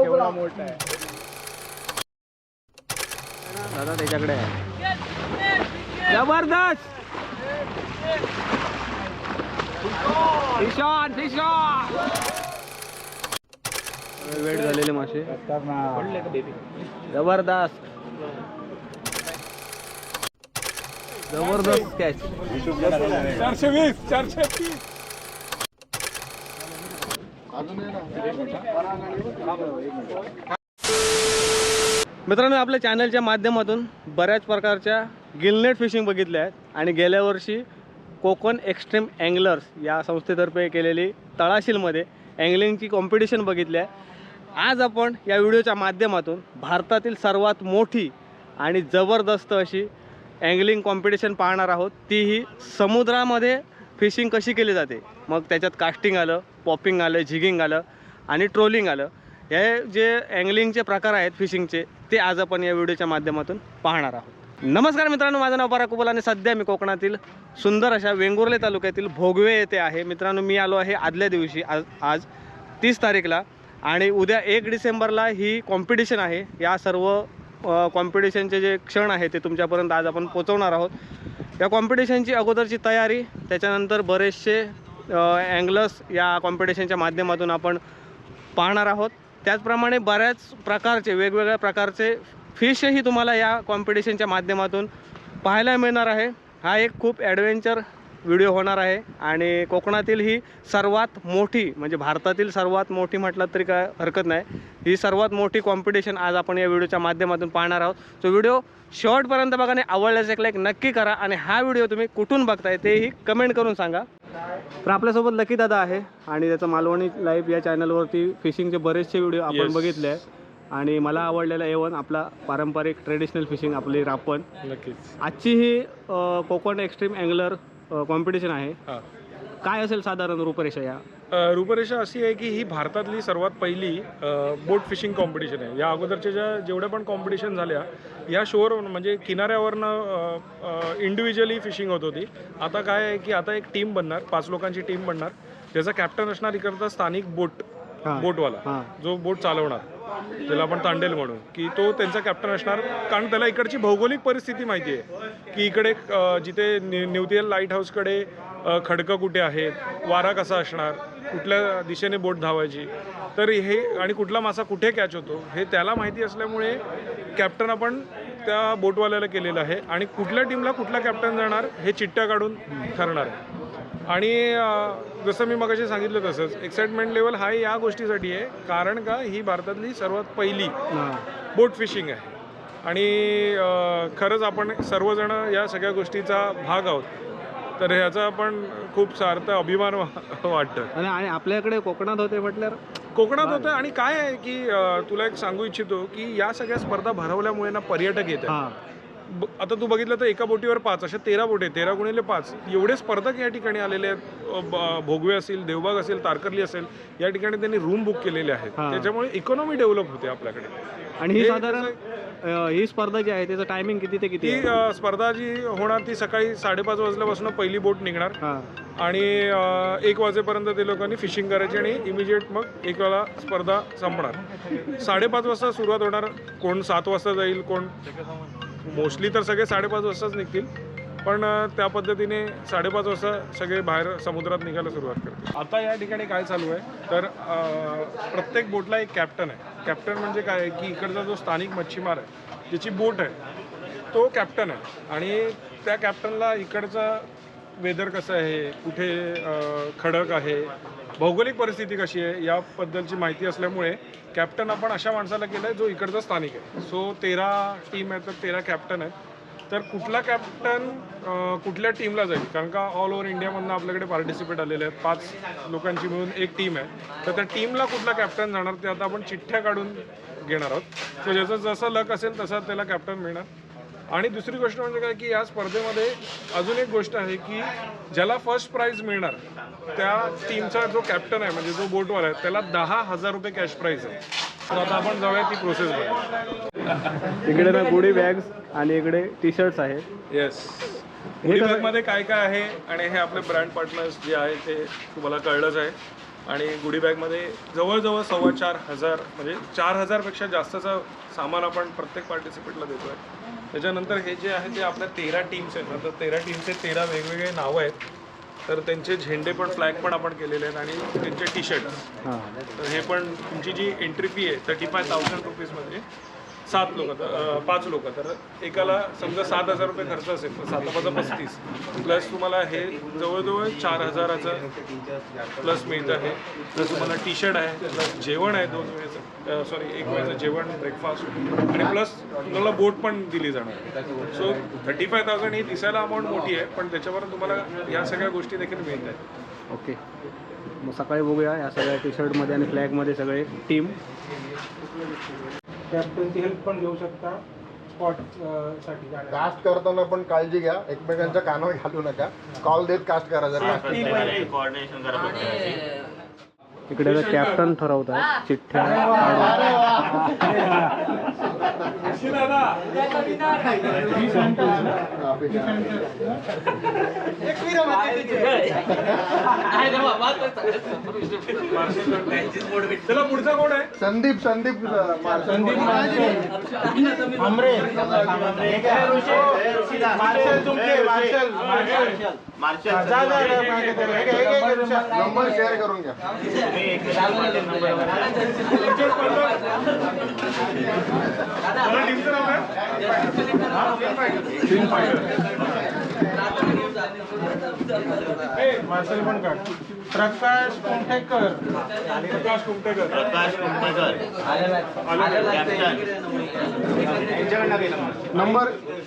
केवढा मोठा आहे दादा त्याच्याकडे आहे. जबरदस्त वेट झालेले मासे जबरदस्त जबरदस्त कॅच 420 430. मित्रांनो, आपल्या चॅनलच्या माध्यमातून बऱ्याच प्रकारच्या गिलनेट फिशिंग बघितल्या आहेत आणि गेल्या वर्षी कोकण एक्स्ट्रीम अँगलर्स या संस्थेतर्फे केलेली तळाशीलमध्ये अँगलिंगची कॉम्पिटिशन बघितली आहे. आज आपण या व्हिडिओच्या माध्यमातून भारतातील सर्वात मोठी आणि जबरदस्त अशी अँगलिंग कॉम्पिटिशन पाहणार आहोत. तीही समुद्रामध्ये फिशिंग कशी केली जाते. मग त्याच्यात कास्टिंग आलं, पॉपिंग आलं, झिगिंग आलं आणि ट्रोलिंग आलं. हे जे अँगलिंगचे प्रकार आहेत फिशिंगचे ते आज आपण या व्हिडिओच्या माध्यमातून पाहणार आहोत. नमस्कार मित्रांनो, माझं नाव पराग कुबल आणि सध्या मी कोकणातील सुंदर अशा वेंगुर्ले तालुक्यातील भोगवे येथे आहे. मित्रांनो, मी आलो आहे आदल्या दिवशी आज 30 तारीखला आणि उद्या 1 डिसेंबरला ही कॉम्पिटिशन आहे. या सर्व कॉम्पिटिशनचे जे क्षण आहे ते तुमच्यापर्यंत आज आपण पोचवणार आहोत. या कॉम्पिटिशनची अगोदरची तयारी, त्याच्यानंतर बरेचसे अँगलर्स या कॉम्पिटिशनच्या माध्यमातून आपण पाहणार आहोत. त्याचप्रमाणे बऱ्याच प्रकारचे वेगवेगळ्या प्रकारचे फिशही तुम्हाला या कॉम्पिटिशनच्या माध्यमातून पाहायला मिळणार आहे. हा एक खूप ॲडव्हेंचर व्हिडिओ होणार आहे आणि कोकणातील ही सर्वात मोठी म्हणजे भारतातील सर्वात मोठी म्हटलं तरी काय हरकत नाही, ही सर्वात मोठी कॉम्पिटिशन आज आपण या व्हिडिओच्या माध्यमातून पाहणार आहोत. तो व्हिडिओ शेवटपर्यंत बघा आणि आवडल्यास एक लाईक नक्की करा आणि हा व्हिडिओ तुम्ही कुठून बघताय तेही कमेंट करून सांगा. तर आपल्यासोबत लकी दादा आहे आणि त्याचं मालवणी लाईव्ह या चॅनलवरती फिशिंगचे बरेचसे व्हिडिओ आपण बघितले आहे आणि मला आवडलेला A1 आपला पारंपरिक ट्रेडिशनल फिशिंग आपली रापण. नक्कीच. आजची ही कोकण एक्स्ट्रीम अँगलर कॉम्पिटिशन आहे. काय असेल साधारण रूपरेषा? या रूपरेषा अशी आहे की ही भारतातली सर्वात पहिली बोट फिशिंग कॉम्पिटिशन आहे. या अगोदरच्या जेवढ्या पण कॉम्पिटिशन झाल्या या शोर म्हणजे किनाऱ्यावरनं इंडिव्हिज्युअली फिशिंग होत होती. आता काय आहे की आता एक टीम बनणार, 5 लोकांची टीम बनणार, ज्याचा कॅप्टन असणार इकडचा स्थानिक बोटवाला जो बोट चालवणार, त्याला आपण तांडेल म्हणू, की तो त्यांचा कॅप्टन असणार. कारण त्याला इकडची भौगोलिक परिस्थिती माहिती आहे की इकडे जिथे न्यूथियल लाईट हाऊसकडे खडकं कुठे आहेत, वारा कसा असणार, कुठल्या दिशेने बोट धावायची, तर हे आणि कुठला मासा कुठे कॅच होतो हे त्याला माहिती असल्यामुळे कॅप्टन आपण त्या बोटवाल्याला केलेलं आहे आणि कुठल्या टीमला कुठला कॅप्टन जाणार हे चिठ्ठ्या काढून ठरणार आहे. आणि जसं मी मगाशी सांगितलं तसंच एक्साइटमेंट लेवल हा या गोष्टीसाठी आहे कारण का ही भारतातली सर्वात पहिली बोट फिशिंग आहे आणि खरंच आपण सर्वजण या सगळ्या गोष्टीचा भाग आहोत. तर ह्याचा आपण खूप सार्थ अभिमान वाटतं. आणि आपल्याकडे कोकणात होते म्हटल्यावर कोकणात होतं. आणि काय आहे की तुला एक सांगू इच्छितो की या सगळ्या स्पर्धा भरवल्यामुळे ना पर्यटक येतात. आता तू बघितलं तर एका बोटीवर 5 अशा 13 बोटी, 13 गुणिले 5 एवढे स्पर्धक या ठिकाणी आलेले आहेत. भोगवे असेल, देवबाग असेल, तारकर्ली असेल, या ठिकाणी त्यांनी रूम बुक केलेले आहेत. त्याच्यामुळे इकॉनॉमी डेव्हलप होते आपल्याकडे. आणि ही साधारण ही स्पर्धा जी आहे त्याचं टायमिंग किती ते किती? ही स्पर्धा जी होणार ती सकाळी 5:30 वाजल्यापासून पहिली बोट निघणार आणि 1 वाजेपर्यंत ते लोकांनी फिशिंग करायची आणि इमिजिएट मग 1 वाजता स्पर्धा संपणार. 5:30 वाजता सुरुवात होणार. कोण 7 वाजता जाईल, कोण मोस्टली तर सगळे 5:30 वाजताच निघतील, पण त्या पद्धतीने 5:30 वाजता सगळे बाहेर समुद्रात निघायला सुरुवात करतील. आता या ठिकाणी काय चालू आहे तर प्रत्येक बोटला एक कॅप्टन आहे. कॅप्टन म्हणजे काय आहे की इकडचा जो स्थानिक मच्छीमार आहे, ज्याची बोट आहे, तो कॅप्टन आहे आणि त्या कॅप्टनला इकडचा वेदर कसं आहे, कुठे खडक आहे, भौगोलिक परिस्थिती कशी आहे याबद्दलची माहिती असल्यामुळे कॅप्टन आपण अशा माणसाला केलं आहे जो इकडचा स्थानिक आहे. सो 13 टीम आहेत तर 13 कॅप्टन आहेत. तर कुठला कॅप्टन कुठल्या टीमला जाईल, कारण का ऑल ओव्हर इंडियामधून आपल्याकडे पार्टिसिपेट आलेले आहेत. 5 लोकांची मिळून एक टीम आहे. तर त्या टीमला कुठला कॅप्टन जाणार ते आता आपण चिठ्ठ्या काढून घेणार आहोत. सो ज्याचं जसं लक असेल तसा त्याला कॅप्टन मिळणार. आणि दुसरी गोष्ट म्हणजे काय की या स्पर्धेमध्ये अजून एक गोष्ट आहे की ज्याला फर्स्ट प्राईज मिळणार त्या टीमचा जो कॅप्टन आहे म्हणजे जो बोटवाला आहे त्याला 10,000 रुपये कॅश प्राईज आहे. तर आता आपण जाऊया ती प्रोसेस बघा. इकडे ना गुडी बॅग्स आणि इकडे टी-शर्ट्स आहेत. येस. हे कसं- मध्ये काय काय आहे आणि हे आपले ब्रँड पार्टनर्स जे आहे ते तुम्हाला कळलंच आहे. आणि गुडी बॅगमध्ये जवळजवळ 4,500 म्हणजे 4,000पेक्षा जास्तचं सामान आपण प्रत्येक पार्टिसिपेटला देतो आहे. त्याच्यानंतर हे जे आहे ते आपल्या 13 टीम्स आहेत. आता 13 टीमचे 13 वेगवेगळे नावं आहेत. तर त्यांचे झेंडे पण फ्लॅग पण आपण केलेले आहेत आणि त्यांचे टी शर्ट्स. तर हे पण तुमची जी एंट्री फी आहे 35,000 रुपीजमध्ये 5 लोक. तर एकाला समजा 7,000 रुपये खर्च असेल तर 7×5 = 35 प्लस तुम्हाला हे जवळजवळ 4,000चं प्लस मिळतं आहे. प्लस तुम्हाला टी शर्ट आहे, प्लस जेवण आहे 2 वेळेचं एक वेळेचं जेवण ब्रेकफास्ट आणि प्लस तुम्हाला बोट पण दिली जाणार. सो 35,000 ही दिसायला अमाऊंट मोठी आहे पण त्याच्यावर तुम्हाला ह्या सगळ्या गोष्टी देखील मिळत आहेत. ओके, मग सकाळी बघूया या सगळ्या टी शर्टमध्ये आणि फ्लॅगमध्ये सगळे टीम. कॅप्टनची हेल्प पण घेऊ शकता स्पॉट साठी. कास्ट करताना पण काळजी घ्या, एकमेकांच्या कानावर घालू नका. कॉल देत कास्ट करा जर कोऑर्डिनेशन करा प्रत्येकाची. इकडे तर कॅप्टन ठरवतात चिठ्ठ्या चला पुढचा कोण आहे? संदीप नंबर शेअर करून घ्या. टीमचं नाव काय? मार्शल पण काढ. प्रकाश कुमठेकर. प्रकाश कुमटेकर.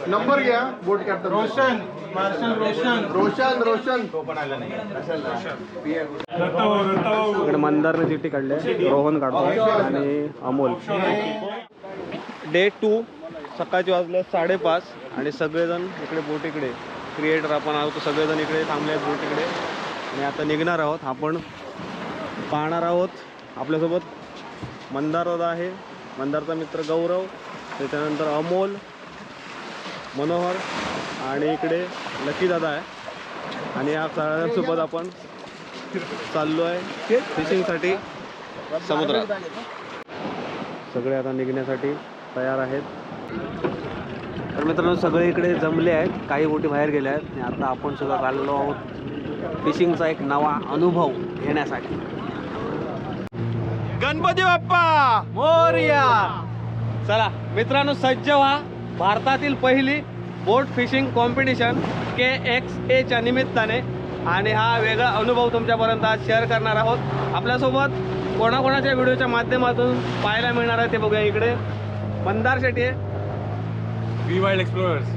नंबर घ्या. बोट कॅप्टन रोशन. मार्शल रोशन. इकडे मंदारने चिठ्ठी काढली आहे, रोहन काढतोय आणि अमोल. डे 2 सकाळचे वाजले 5:30 आणि सगळेजण इकडे बोटीकडे क्रिएटर आपण आहोत सगळेजण इकडे थांबले आहेत बोटीकडे आणि आता निघणार आहोत. आपण पाहणार आहोत आपल्यासोबत मंदार दादा आहे, मंदारचा मित्र गौरव, त्याच्यानंतर अमोल, मनोहर आणि इकडे लकी दादा आहे. आणि या सगळ्यांसोबत आपण चाललो आहे फिशिंगसाठी समुद्रात. सगळे आता निघण्यासाठी तयार आहेत. तर मित्रांनो सगळे इकडे जमले आहेत, काही बोटी बाहेर गेल्या आहेत आणि आता आपण सुद्धा चाललो आहोत फिशिंगचा एक नवा अनुभव घेण्यासाठी. गणपती बाप्पा मोरया. चला मित्रांनो सज्ज व्हा. भारतातील पहिली बोट फिशिंग कॉम्पिटिशन KXA निमित्ताने आणि हा वेगळा अनुभव तुमच्यापर्यंत आज शेअर करणार आहोत. आपल्यासोबत कोणाकोणाच्या व्हिडिओच्या माध्यमातून पाहायला मिळणार आहे ते बघूया. इकडे मंदार शेट्टी आहे, we wild explorers,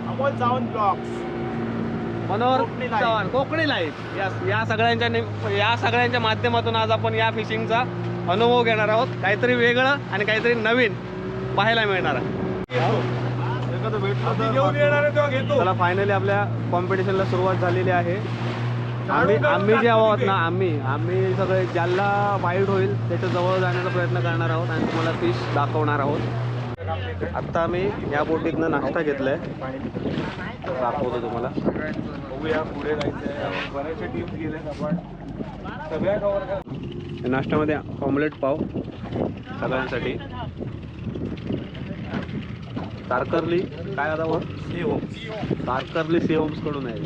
Amol Sawant blogs, Manohar Chavan Konkani life. या सगळ्यांच्या माध्यमातून आज आपण या फिशिंगचा अनुभव घेणार आहोत. काहीतरी वेगळं आणि काहीतरी नवीन पाहायला मिळणार आहे. चला फायनली आपल्या कॉम्पिटिशनला सुरुवात झालेली आहे. आम्ही जे आहोत ना आम्ही सगळे ज्याला वाईट होईल त्याच्या जवळ जाण्याचा प्रयत्न करणार आहोत आणि तुम्हाला फिश दाखवणार आहोत. आत्ता आम्ही या बोटीतनं नाश्ता घेतलाय, दाखवतो तुम्हाला. बघूया पुढे जायचं. बऱ्याचशा टीम्स गेल्यात आपण सगळ्या कव्हर. नाश्त्यामध्ये ऑमलेट पाव सगळ्यांसाठी. तारकर्ली काय आता वर तारकर्ली सी होम्स कडून आहे.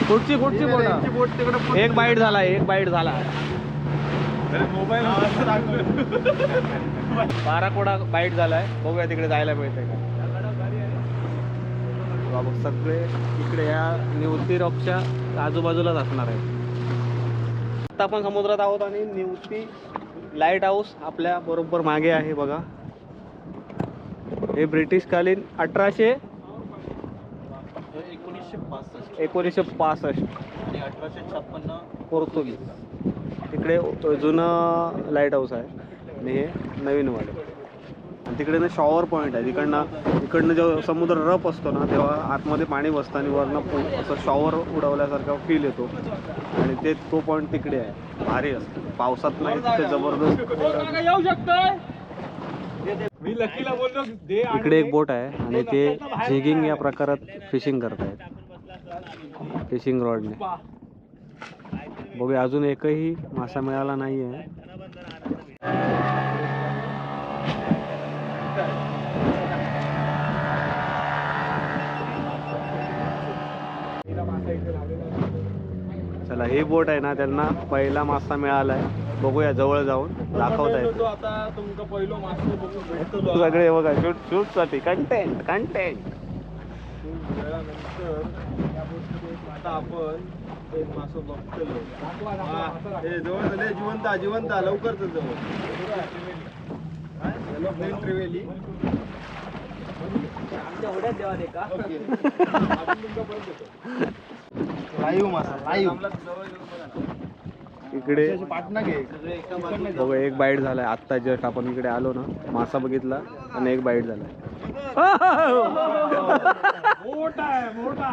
कुठची बोट एक बाईट झाला मोबाईल बाराकोडा बाईट झालाय. बघूया तिकडे जायला मिळतंय का. बाबा सगळे इकडे या निवृत्ती रॉकच्या आजूबाजूलाच असणार आहे. आता आपण समुद्रात आहोत आणि निवृत्ती लाईट हाऊस आपल्या बरोबर मागे आहे बघा. हे ब्रिटिशकालीन 1965 आणि 1856 पोर्तुगीज. इकडे जुनं लाईट हाऊस आहे आणि हे नवीन वाले. आणि तिकडे ना शॉवर पॉईंट आहे. इकडनं जेव्हा समुद्र रफ असतो ना तेव्हा आतमध्ये पाणी बसतं आणि वरनं असं शॉवर उडवल्यासारखा फील येतो आणि तो पॉईंट तिकडे आहे. भारी असतं पावसात नाही तिथे जबरदस्त. मी लकीला बोललो दे आणि इकडे एक बोट आहे आणि ते झिगिंग या प्रकारात फिशिंग करतायत फिशिंग रॉडने. बघूया अजून एकही मासा मिळाला नाहीये. चला ही बोट आहे ना, त्यांना पहिला मासा मिळालाय. बघूया जवळ जाऊन दाखवतायत. आता तुमका पहिलो मासे बघून भेटतो सगळे बघा शूट साठी कंटेंट कंटेंट. वेळानंतर या गोष्टीत आता आपण एक मासं बघतलो. हे जवळ झाले जिवंत लवकर जवळ त्रिवेली आमच्या ओढ्यात देवा दे का लाईव्ह मासा लाईव्ह इकडे पाटणा घे बघा एक बाईट झालाय आत्ता जस्ट आपण इकडे आलो ना, मासा बघितला आणि एक बाईट झालाय. मोठा आहे मोठा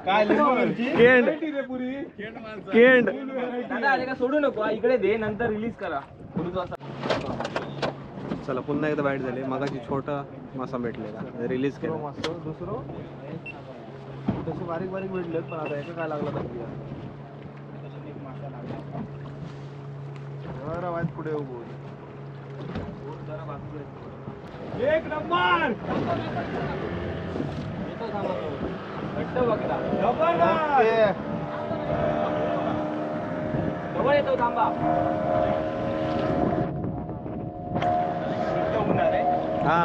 काय केंड केंड सोडू नको इकडे दे नंतर रिलीज करा. चला पुन्हा एकदा बाईट झाली. मगाशी छोटा मासा भेटलेला रिलीज केला. दुसरं तसे बारीक बारीक भेटलेत पण आता याचा काय लागला तर पुढे उभं एक नंबर जवळ येतो थांबा. हा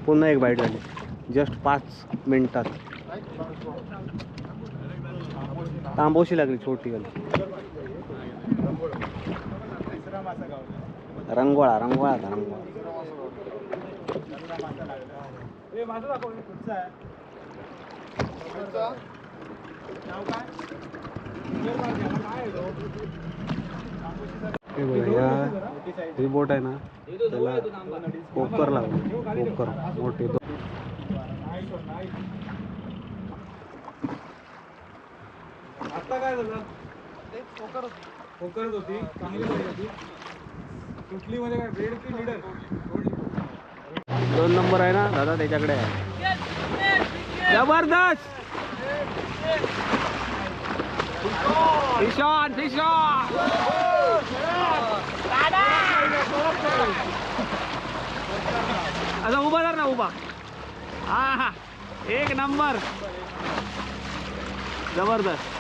पुन्हा एक बाईट झाली जस्ट 5 मिनिटात. तांबोशी लागली छोटी गली. रंगोळा रंगोळा था रंगोळा. ही बोट आहे ना, त्याला कोकर लागली. कोकर मोठी. आता काय झालं पोकरच होती चांगली होती. कुठली म्हणजे काय रेड की लीडर 2 नंबर आहे ना दादा त्याच्याकडे आहे. जबरदस्त फिशॉन फिशॉन. आता उभा धर ना उभा. हा एक नंबर जबरदस्त.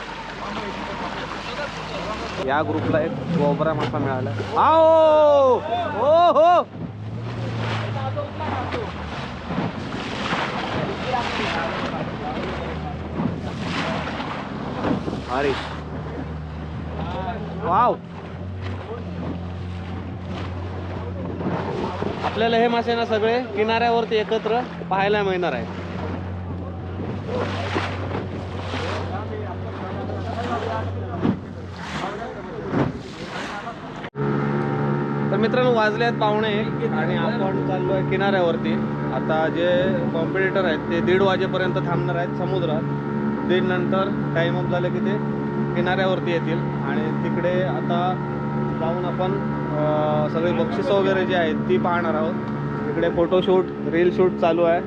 या ग्रुपला एक गोबरा मासा मिळाला. आओ हो हो अरे वाव. आपल्याला हे मासे ना सगळे किनाऱ्यावरती एकत्र पाहायला मिळणार आहेत. तर मित्रांनो वाजले आहेत 1:45 आणि आपण चाललो आहे किनाऱ्यावरती. आता जे कॉम्पिटिटर आहेत ते 1:30 वाजेपर्यंत थांबणार आहेत समुद्रात. 1:30 नंतर टाईम अप झालं की ते किनाऱ्यावरती येतील आणि तिकडे आता जाऊन आपण सगळे बक्षिसं वगैरे जे आहेत ती पाहणार आहोत. इकडे फोटोशूट रील शूट चालू आहे.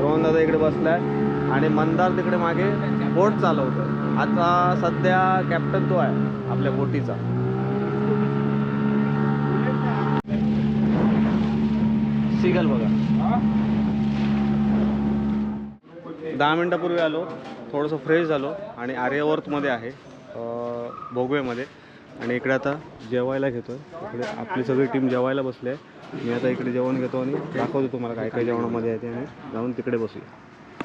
रोहन दादा इकडे बसला आहे आणि मंदार तिकडे मागे बोट चालवतो. आता सध्या कॅप्टन तो आहे आपल्या बोटीचा. सिगल बघा 10 मिनिटापूर्वी आलो, थोडंसं फ्रेश झालो आणि आर्यवर्तमध्ये आहे भोगवेमध्ये. आणि इकडे आता जेवायला घेतो आहे. इकडे आपली सगळी टीम जेवायला बसली आहे. मी आता इकडे जेवण घेतो आणि दाखवतो तुम्हाला काय काय जेवणामध्ये आहे ते आणि जाऊन तिकडे बसूया.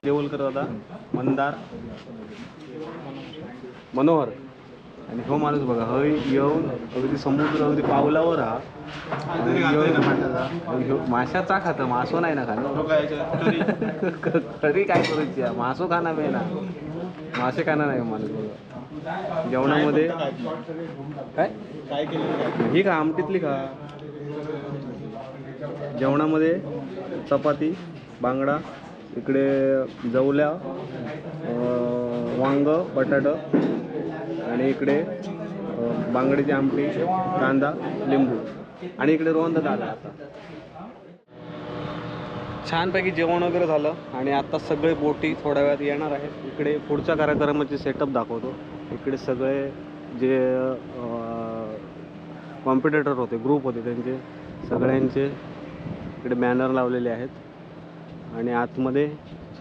जेवण करत आता मंदार मनोहर आणि हो माणूस बघा हय येऊन अगदी समुद्र अगदी पावलावर हा. माशाचा खातं मासो नाही ना खाणं. तरी काय करूची मासो खाना मे ना मासे खाना नाही माणूस बघा. जेवणामध्ये काय ही का आमटीतली का. जेवणामध्ये चपाती बांगडा इकडे जवल्या वांग बटाटा आणि इकडे बांगडीची आमटी, कांदा, लिंबू आणि इकडे रोहन दादा आता. छानपैकी जेवण वगैरे झालं आणि आता सगळे बोटी थोड्या वेळात येणार आहेत. इकडे पुढच्या कार्यक्रमाचे सेटअप दाखवतो. इकडे सगळे जे कॉम्पिटिटर होते, ग्रुप होते, त्यांचे सगळ्यांचे इकडे बॅनर लावलेले आहेत आणि आतमध्ये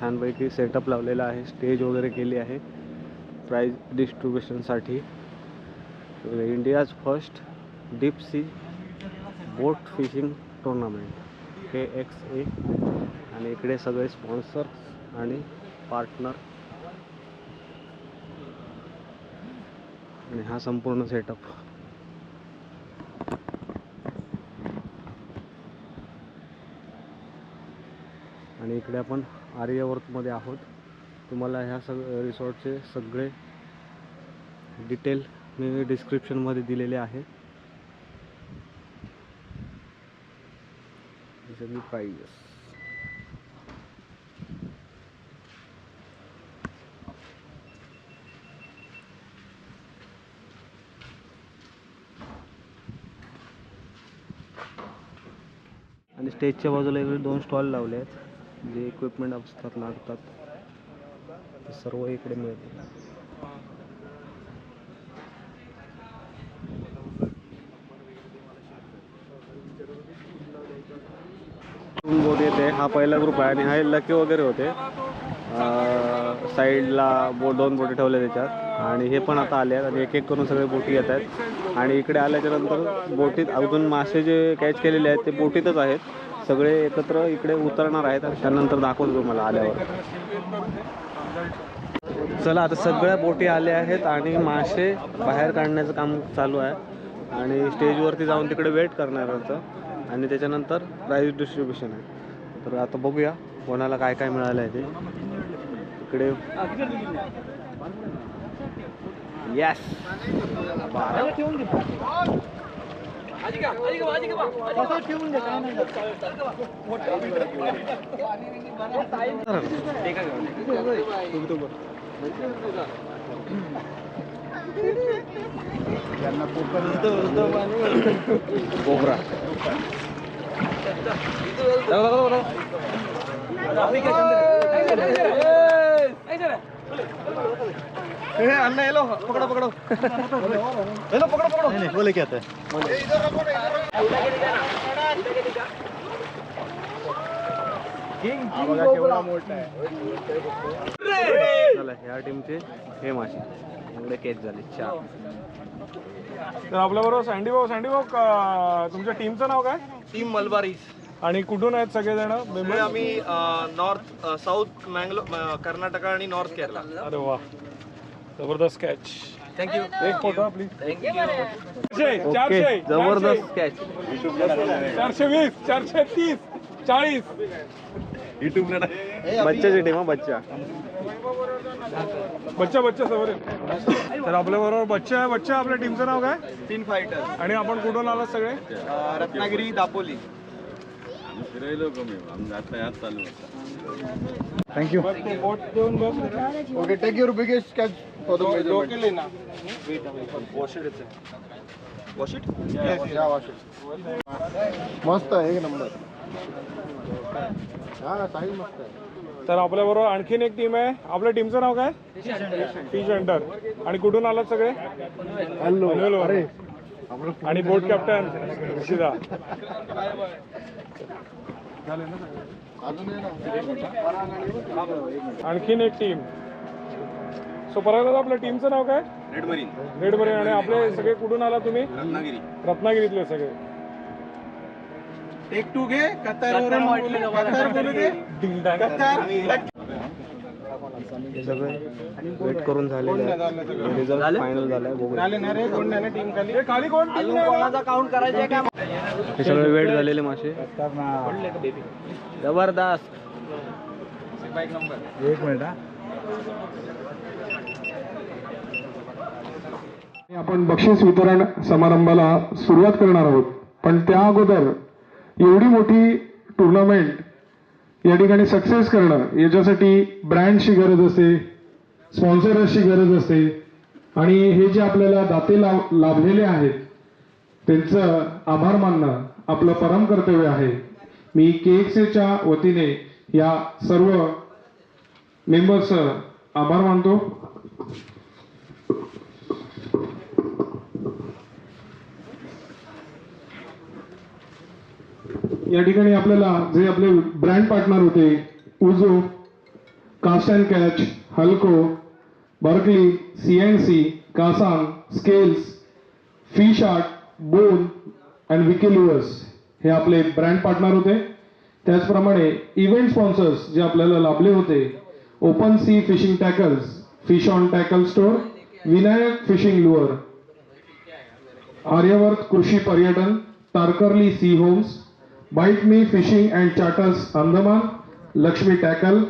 छानपैकी सेटअप लावलेला आहे. स्टेज वगैरे केली आहे प्राईज डिस्ट्रीब्युशनसाठी. India's first deep sea boat fishing tournament KXA आणि इकडे सगळे स्पॉन्सर्स आणि पार्टनर आणि हा संपूर्ण सेटअप. आणि इकडे आपण आर्यवर्तमध्ये आहोत. तुम्हाला ह्या रिसॉर्टचे सगळे डिटेल मी डिस्क्रिप्शनमध्ये दिलेले आहे. सगळी प्राइस. आणि स्टेजच्या बाजूला इकडे 2 स्टॉल लावले आहेत. जे इक्विपमेंट असतात लागतात ते सर्व इकडे मिळते. बोट येते. हा पहिला ग्रुप आहे आणि हा लकी वगैरे होते. साईडला 2 बोटी ठेवल्या त्याच्यात आणि हे पण आता आले आहेत आणि एक एक करून सगळे बोटी येत आहेत. आणि इकडे आल्याच्या नंतर बोटीत अजून मासे जे कॅच केलेले आहेत ते बोटीतच आहेत. सगळे एकत्र इकडे उतरणार आहेत आणि त्यानंतर दाखवतो तुम्हाला आल्यावर. चला आता सगळ्या बोटी आल्या आहेत आणि मासे बाहेर काढण्याचं काम चालू आहे आणि स्टेजवरती जाऊन तिकडे वेट करणार होतं आणि त्याच्यानंतर प्राईज डिस्ट्रीब्युशन आहे. तर आता बघूया कोणाला काय काय मिळालं आहे ते. इकडे यस कोबरा अन्ना हेलो पकड़ो पकड़ो हेलो पकड़ो पकड़ो बोले क्या चला ह्या टीमचे हे मासे एवढे केच झाले 4. तर आपल्याबरोबर सँडी भाऊ तुमच्या टीमचं नाव काय? टीम मलबारीज. आणि कुठून आहेत सगळेजण? म्हणजे आम्ही नॉर्थ साऊथ मँगलोर कर्नाटक आणि नॉर्थ केरला. अरे वा, जबरदस्त कॅच. थँक्यू. एक फोटो प्लीज. थँक्यू. 400 जबरदस्त कॅच. 420 430 40 बच्चाची टीम हा बच्चा समोर. तर आपल्याबरोबर बच्चा आहे. बच्चा, आपल्या टीमचं नाव काय? तीन फायटर. आणि आपण कुठून आलात सगळे? Ratnagiri, Dapoli. Thank you. Okay, take your biggest catch for the measurement. मस्त आहे, एक नंबर. हा, साईज मस्त आहे. तर आपल्याबरोबर आणखीन एक टीम आहे. आपल्या टीमचं नाव काय? Fish Hunter. आणि कुठून आलात सगळे? पनवेलवरून. आणि बोट कॅप्टन ऋषिदा. आणखीन एक टीम. सो परत आपल्या टीमचं नाव काय? Red marine. आणि आपले सगळे कुठून आला तुम्ही? रत्नागिरीतले सगळे. टेक 2 घे. कतार बोलू दे. सगळे वेट करून झालेले आहे. रिझल्ट फायनल झालाय. खाली कोण? काउंट करायचे का? हे सगळे वेट झालेले मासे. जबरदस्त. एक मिनिट. आपण बक्षीस वितरण समारंभाला सुरुवात करणार आहोत, पण त्या अगोदर एवढी मोठी टुर्नामेंट या ठिकाणी सक्सेस करणं, याच्यासाठी ब्रँडची गरज असते, स्पॉन्सरर्सची गरज असते. आणि हे जे आपल्याला दाते लाभलेले आहेत त्यांचं आभार मानणं आपलं परम कर्तव्य आहे. मी KXAच्या वतीने या सर्व मेंबर्सचं आभार मानतो. या ठिकाणी आपल्याला जे आपले ब्रँड पार्टनर होते उजो, cast and catch, Halco, Berkley, CNC, कासान, scales, fish art, bone and विकिलुअर्स हे आपले ब्रँड पार्टनर होते. त्याचप्रमाणे इव्हेंट स्पॉन्सर्स जे आपल्याला लाभले होते open sea fishing tackles, fish on tackle store, Vinayak fishing lure, Aryavart कृषी पर्यटन, Tarkarli sea homes, bite me fishing and charters Andaman, Lakshmi tackle,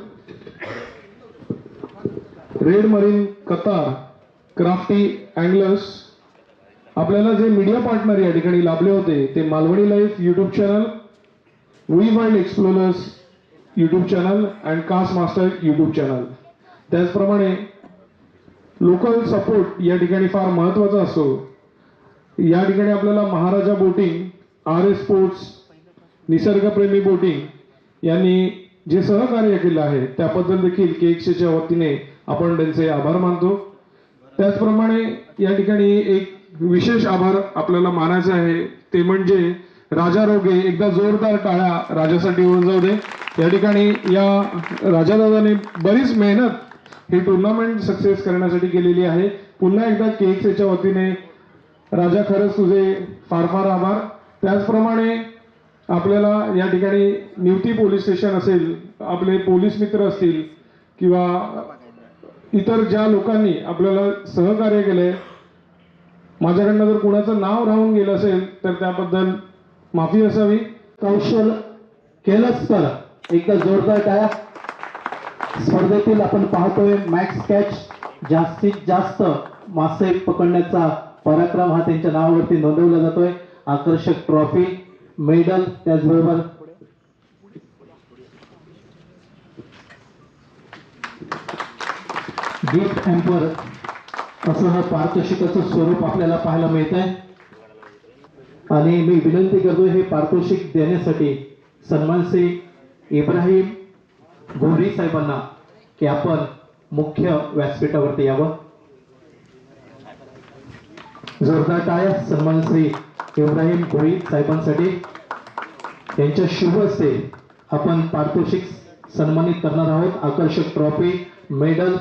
red marine Qatar, crafty anglers. आपल्याला जे मीडिया पार्टनर या ठिकाणी लाभले होते ते Malvani life YouTube channel, we world explorers YouTube channel and cast master YouTube channel. त्याचप्रमाणे लोकल सपोर्ट या ठिकाणी फार महत्त्वाचा असतो. या ठिकाणी आपल्याला महाराजा बोटिंग, RS स्पोर्ट्स, निसर्गप्रेमी बोटिंग यांनी जे सहकार्य केलं आहे त्याबद्दल देखील KXAच्या वतीने आपण त्यांचे आभार मानतो. त्याचप्रमाणे या ठिकाणी एक विशेष आभार आपल्याला मानायचे आहे ते म्हणजे राजा रोगे. एकदा जोरदार टाळ्या राजासाठी होऊन जाऊ दे. या ठिकाणी या राजादादाने बरीच मेहनत ही टुर्नामेंट सक्सेस करण्यासाठी केलेली आहे. पुन्हा एकदा KXAच्या वतीने राजा खरंच तुझे फार फार आभार. त्याचप्रमाणे आपल्याला या ठिकाणी निवती पोलीस स्टेशन असेल, आपले पोलीस मित्र असतील किंवा इतर ज्या लोकांनी आपल्याला सहकार्य केले, माझ्याकडनं जर कुणाचं नाव राहून गेलं असेल तर त्याबद्दल माफी असावी. कौशल केलंच तर एकदा जोरदार टाळ्या. स्पर्धेतील आपण पाहतोय मॅक्स कॅच, जास्तीत जास्त मासे पकडण्याचा पराक्रम हा त्यांच्या नावावरती नोंदवला जातोय. आकर्षक ट्रॉफी, मेडल, त्याचबरोबर गिफ्ट हॅम्पर असं हा पारितोषिकाचं स्वरूप आपल्याला पाहायला मिळत आहे. आणि मी विनंती करतोय हे पारितोषिक देण्यासाठी सन्मान श्री इब्राहिम घोरी साहेबांना की आपण मुख्य व्यासपीठावरती यावं. जोरदार टाळ्या सन्मान श्री इब्राहिम घोरी साहेबांसाठी. यांच्या शुभ हस्ते आपण पारितोषिक सन्मानित करणार आहोत. आकर्षक ट्रॉफी, मेडल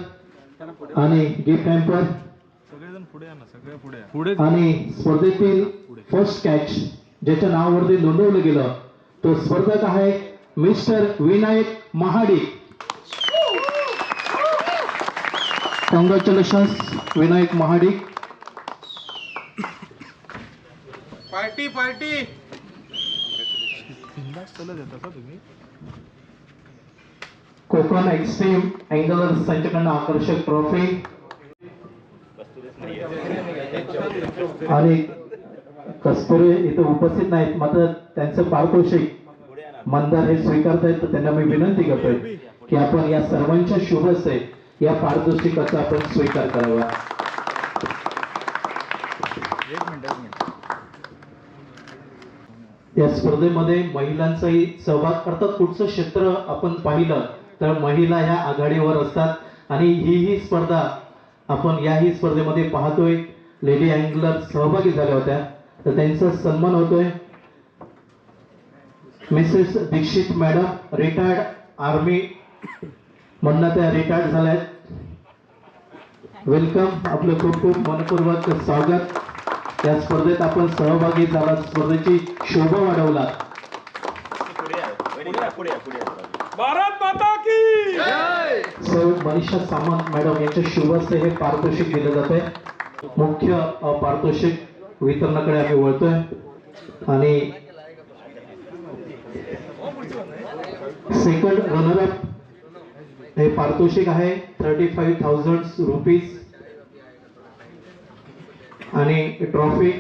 आणि गिफ्ट हॅम्पर. आणि स्पर्धेतील फर्स्ट कॅच ज्याच्या नावावरती नोंदवलं गेलं तो स्पर्धक आहे mister Vinayak Mahadik. Congratulations Vinayak Mahadik. Party party. Konkan extreme anglers यांच्याकडनं आकर्षक ट्रॉफी आणि कस्तुरे इथे उपस्थित नाहीत मात्र त्यांचं पारितोषिक मंदार हे स्वीकारतायत. तर त्यांना मी विनंती करतोय की आपण या सर्वांच्या शुभ हस्ते या पारितोषिकाचा आपण स्वीकार करावा. या स्पर्धेमध्ये महिलांचाही सहभाग. अर्थात पुढचं क्षेत्र आपण पाहिलं तर महिला ह्या आघाडीवर असतात आणि ही स्पर्धा आपण याही स्पर्धेमध्ये पाहतोय लेडी अँगलर सहभागी झाल्या होत्या तर त्यांचा सन्मान होतोय. Mrs Dixit madam retired army म्हणणं त्या रिटायर्ड झाल्या आहेत. वेलकम, आपलं खूप खूप मनपूर्वक स्वागत. या स्पर्धेत आपण सहभागी झाला, स्पर्धेची शोभा वाढवला. भारत माता की सौ मनीषा सामंत मॅडम यांच्या शुभ हस्ते हे पारितोषिक दिलं जात आहे. मुख्य पारितोषिक वितरणाकडे आम्ही वळतोय आणि सेकंड रनरअप हे पारितोषिक आहे 35,000 रुपीज आणि ट्रॉफी.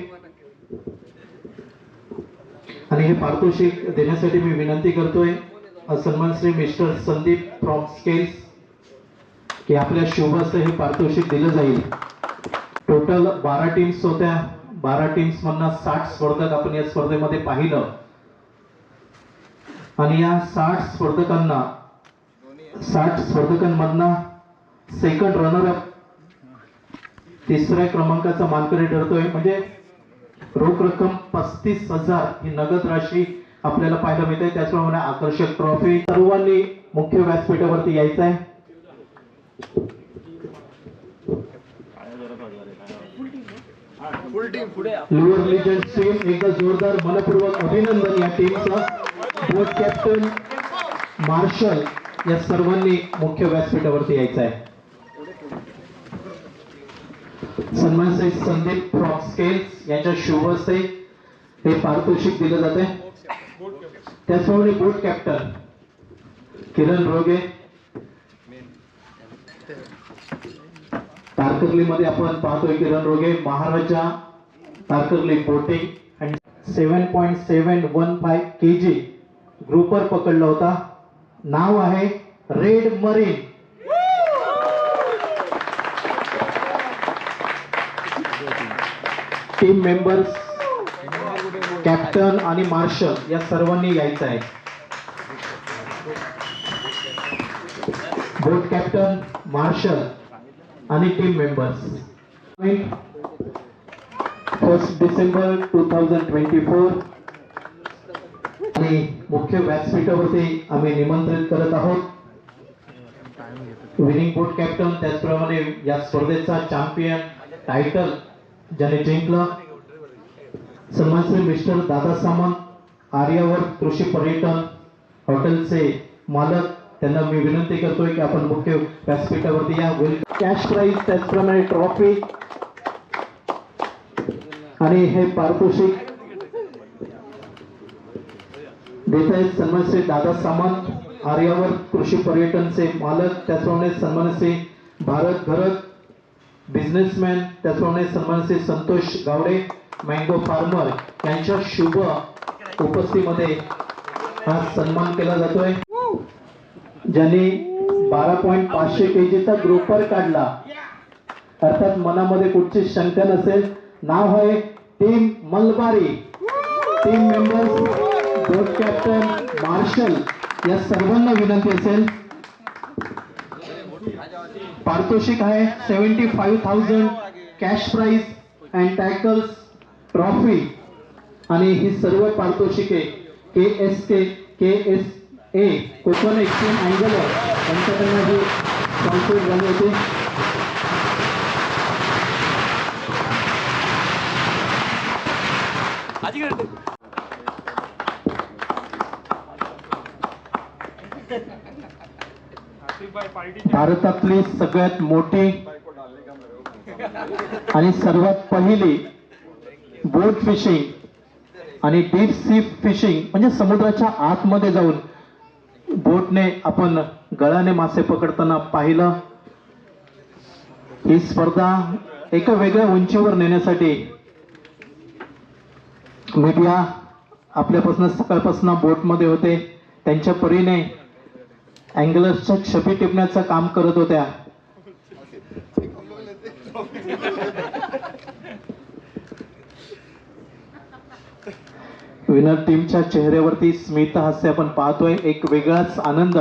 आणि हे पारितोषिक देण्यासाठी मी विनंती करतोय सन्मान Shri mister Sandeep from scales की आपल्या शुभ हस्ते हे पारितोषिक दिलं जाईल. टोटल 12 टीम्स होत्या. 12 टीम्स मधनं 60 स्पर्धक आपण या स्पर्धेमध्ये पाहिलं आणि या 60 स्पर्धकांमधनं सेकंड रनर अप तिसऱ्या क्रमांकाचा मानकरी ठरतोय. म्हणजे रोख रक्कम 35,000 ही नगद राशी आपल्याला पाहायला मिळते. त्याचप्रमाणे आकर्षक ट्रॉफी. सर्वांनी मुख्य व्यासपीठावरती यायचं आहे. लोअर लिजंड टीम एकदा जोरदार मनपूर्वक अभिनंदन या टीमचं. बोट कॅप्टन मार्शल या सर्वांनी मुख्य व्यासपीठावरती यायचं आहे. सन्मान श्री संदीप फ्रॉक स्केल्स यांच्या शुभ हस्ते हे पारितोषिक दिलं जाते. त्याचप्रमाणे बोट कॅप्टन किरण रोगे. तारकर्लीमध्ये आपण पाहतोय किरण रोगे महाराजा तारकर्ली बोटिंग आणि 7.715 kg ग्रुपर पकडला होता. नाव आहे red marine. Team members captain आणि मार्शल या सर्वांनी यायचं आहे. बोट कॅप्टन मार्शल आणि टीम मेंबर्स. 1 डिसेंबर 2024 आणि मुख्य व्यासपीठावरती आम्ही निमंत्रित करत आहोत विनिंग बोट कॅप्टन. त्याचप्रमाणे या स्पर्धेचा चॅम्पियन टायटल ज्याने जिंकलं सन्मान श्री मिस्टर दादा सामंत आर्यावर्त कृषी पर्यटन हॉटेलचे मालक. त्यांना मी विनंती करतोय की आपण मुख्य व्यासपीठावरती या. कॅश प्राइज त्याचप्रमाणे ट्रॉफी आणि हे पारितोषिक देत आहेत सन्मान श्री दादा सामंत आर्यावर्त कृषी पर्यटनचे मालक. त्याचप्रमाणे सन्मान श्री भारत घरत बिझनेसमॅन. त्याचप्रमाणे सन्मान श्री संतोष गावडे मँगो फार्मर यांच्या शुभ उपस्थितीमध्ये हा सन्मान केला जातोय. ज्यांनी 12.500 kgचा ग्रुपर काढला. अर्थात मनामध्ये कुठची शंका नसेल. नाव आहे team Malabari. Team members boat captain marshal या सर्वांना विनंती असेल. पारितोषिक आहे 75,000 cash prize and tackles trophy आणि ही सर्व पारितोषिके KSA कोकण एक्सट्रीम अँगलर यांच्याकडनं ही स्पॉन्सर झाली होती. भारतातली सगळ्यात मोठी आणि सर्वात पहिली बोट फिशिंग आणि डीप सी फिशिंग म्हणजे समुद्राच्या आतमध्ये जाऊन बोटने आपण गळाने मासे पकडताना पाहिलं. ही स्पर्धा एका वेगळ्या उंचीवर नेण्यासाठी मीडिया आपल्यापासून सकाळपासून बोटमध्ये होते. त्यांच्या परीने अँगलर्सच्या छबी टिपण्याचं काम करत होत्या. विनर टीमच्या चेहऱ्यावरती स्मित हास्य आपण पाहतोय. एक वेगळाच आनंद.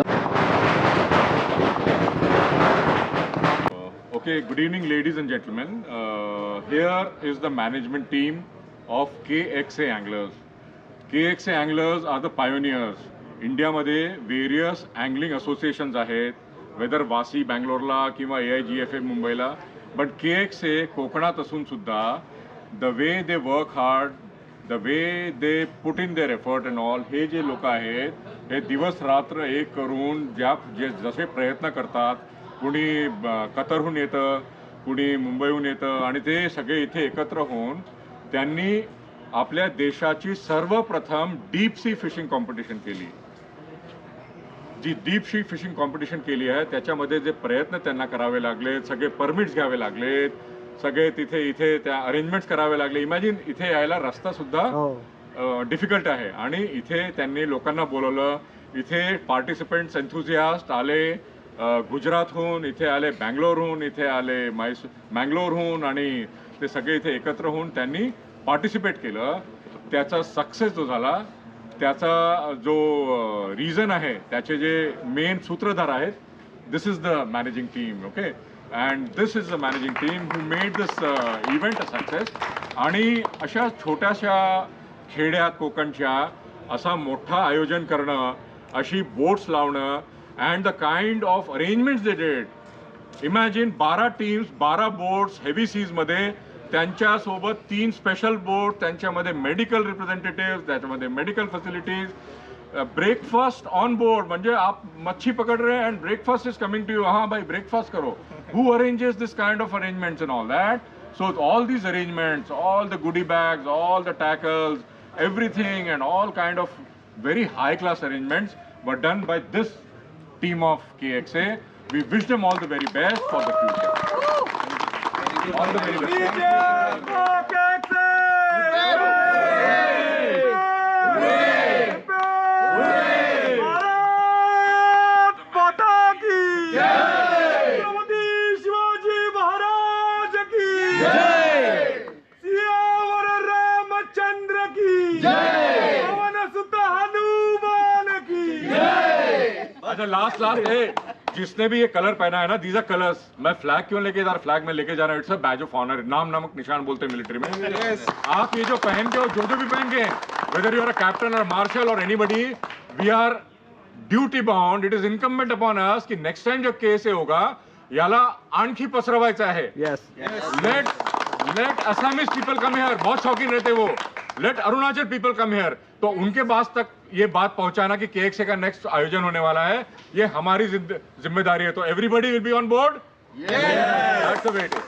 Okay, good evening ladies and gentlemen. Here is the management team of KXA Anglers. KXA Anglers are the pioneers. इंडियामध्ये वेरियस अँगलिंग असोसिएशन्स आहेत, वेदर वासी बँगलोरला किंवा AIGFA मुंबईला. बट KXA कोकणात असून सुद्धा the way they work hard, the way they put in their effort and all, हे जे लोक आहेत हे दिवस रात्र एक करून जसे प्रयत्न करतात. कुणी कतरहून येतं, कुणी मुंबईहून येतं आणि ते सगळे इथे एकत्र होऊन त्यांनी आपल्या देशाची सर्वप्रथम डीप सी फिशिंग कॉम्पिटिशन केली. जी डीप सी फिशिंग कॉम्पिटिशन केली आहे त्याच्यामध्ये जे प्रयत्न त्यांना करावे लागलेत, सगळे परमिट्स घ्यावे लागलेत, सगळे इथे त्या अरेंजमेंट्स करावे लागले. इमॅजिन इथे यायला रस्ता सुद्धा डिफिकल्ट आहे आणि इथे त्यांनी लोकांना बोलवलं. इथे पार्टिसिपेंट्स एन्थुझियास्ट आले गुजरातहून इथे आले, बँगलोरहून इथे आले, मँगलोरहून, आणि ते सगळे इथे एकत्र होऊन त्यांनी पार्टिसिपेट केलं. त्याचा सक्सेस जो झाला त्याचा जो रिझन आहे, त्याचे जे मेन सूत्रधार आहेत, this is the managing team. Okay, and this is the managing team who made this event a success. आणि अशा छोट्याशा खेड्यात कोकणच्या असा मोठा आयोजन करणं, अशी बोट्स लावणं, and the kind of arrangements they did. Imagine 12 teams, 12 boats heavy सीजमध्ये, त्यांच्यासोबत 3 स्पेशल बोट, त्यांच्यामध्ये मेडिकल रिप्रेझेंटेटिव्ह, त्याच्यामध्ये medical facilities, breakfast on board. म्हणजे आप मच्छी पकड़ रहे and breakfast is coming to you. हाँ भाई ब्रेकफास्ट करो. Who arranges this kind of arrangements and all that. So all these arrangements, all the goodie bags, all the tackles, everything, and all kind of very high class arrangements were done by this team of KXA. We wish them all the very best for the future. All the very best. अच्छा last जिसने भी ये colour पहना है ना, these R colours. मैं flag क्यों लेके जा रहा, फ्लैग में लेके जा रहा हूँ, it's a badge of honour. नाम नामक निशान बोलते हैं मिलिट्री में. आप ये जो पहन के, जो भी पहन के, whether you are a captain और मार्शल और anybody, we are duty bound. It is incumbent upon us की नेक्स्ट टाइम जो केस होगा याला आणखी पसरवायचं आहे. Let Assamese people come here. बहुत शौकीन रहते वो. Let Arunachal people come here. तो उनके पास तक ये बात पहुंचाना कि KXA का नेक्स्ट आयोजन होने वाला है, ये हमारी जिम्मेदारी है. तो everybody will be on board. That's the way it is.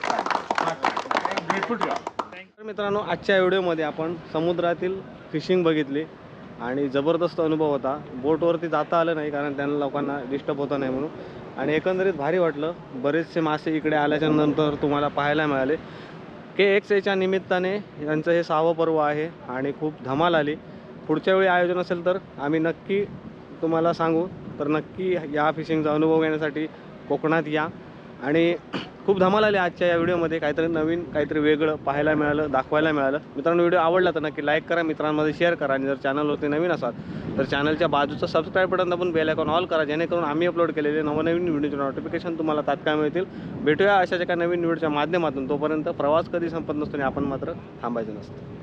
Grateful to you. मित्रांनो, आजच्या व्हिडिओमध्ये आपण समुद्रातील फिशिंग बघितली आणि जबरदस्त अनुभव होता. बोटवरती जाता आलं नाही कारण त्यांना लोकांना डिस्टर्ब होता नाही म्हणून. आणि एकंदरीत भारी वाटलं. बरेचसे मासे इकडे आल्याच्या नंतर तुम्हाला पाहायला मिळाले. KXAच्या निमित्ताने यांचं हे 6वं पर्व आहे आणि खूप धमाल आली. पुढच्या वेळी आयोजन असेल तर आम्ही नक्की तुम्हाला सांगू. तर नक्की या फिशिंगचा अनुभव घेण्यासाठी कोकणात या. आणि खूप धमाल आली आजच्या या व्हिडिओमध्ये. काहीतरी नवीन, काहीतरी वेगळं पाहायला मिळालं, दाखवायला मिळालं. मित्रांनो, व्हिडिओ आवडला तर नक्की लाईक करा, मित्रांमध्ये शेअर करा. आणि जर चॅनलवरती नवीन असाल तर चॅनलच्या बाजूचं सबस्क्राईब बटन दाबून बेल आयकॉन ऑल करा, जेणेकरून आम्ही अपलोड केलेले नवनवीन व्हिडिओचे नोटिफिकेशन तुम्हाला तात्काळ मिळतील. भेटूया अशाच एका नवीन व्हिडिओच्या माध्यमातून. तोपर्यंत प्रवास कधी संपत नसतो आणि आपण मात्र थांबायचं नसतं.